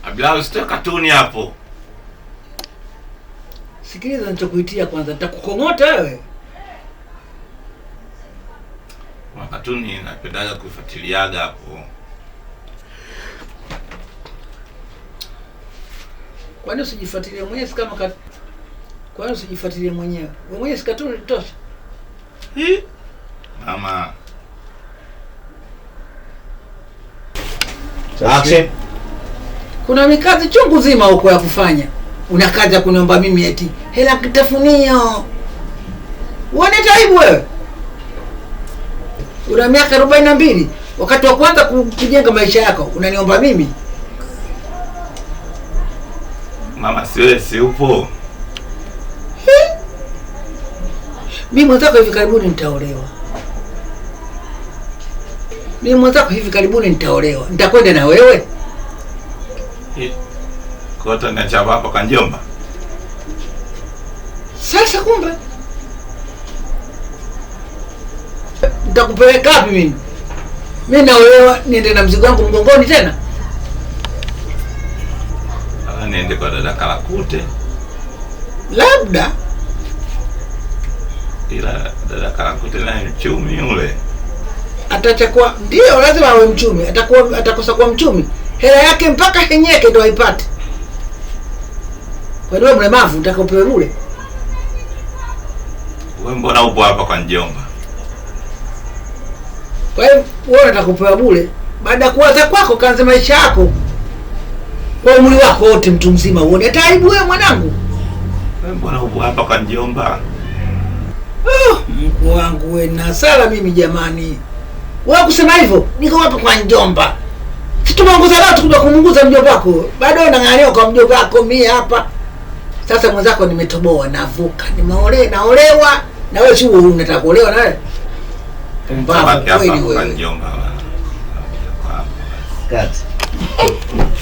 Abla usitoe katuni hapo. Sikiliza nitakuitia kwanza, nitakukong'ota wewe. Katuni napendaga kufuatiliaga hapo. Kwani usijifuatilie mwenyewe kama kwani usijifuatilie mwenyewe? Wewe mwenyewe si katuni tosha. Mama. Action. Kuna mikazi chungu zima huko ya kufanya. Unakaja kuniomba mimi eti hela kitafunio. Uone taibu wewe. Una miaka 42, wakati wa kwanza kujenga maisha yako unaniomba mimi? Mama siwe si upo. Mimi mwenzako hivi karibuni nitaolewa. Nitakwenda na wewe. Kota na chapa hapa kwa njomba. Sasa kumbe nitakupeleka wapi mimi? Mimi naolewa niende na mzigo wangu mgongoni tena? Niende kwa dada Kalakute. Labda. Ila dada Kalakute naye mchumi yule. Atachakua ndio lazima awe mchumi. Atakosa kuwa mchumi. Hela yake mpaka henyeke ndio aipate. Kwa nini mlemavu utakaopewe bure? Wewe mbona upo hapa kwa njomba? Kwa hiyo wewe unataka kupewa bure baada ya kuanza kwako kaanza maisha yako. Kwa umri wako wote mtu mzima uone hata aibu wewe mwanangu. Wewe mbona upo hapa kwa njomba? Mungu wangu wewe na sala mimi jamani. Wewe kusema hivyo niko hapa kwa njomba. Si tumeongoza leo tukuja kumunguza mjomba wako. Bado unang'ania kwa mjomba wako mimi hapa. Sasa mwenzako nimetoboa navuka. Naolewa na wewe sio unataka kuolewa na wewe. Mbaba kweli wewe. Njomba. Kati.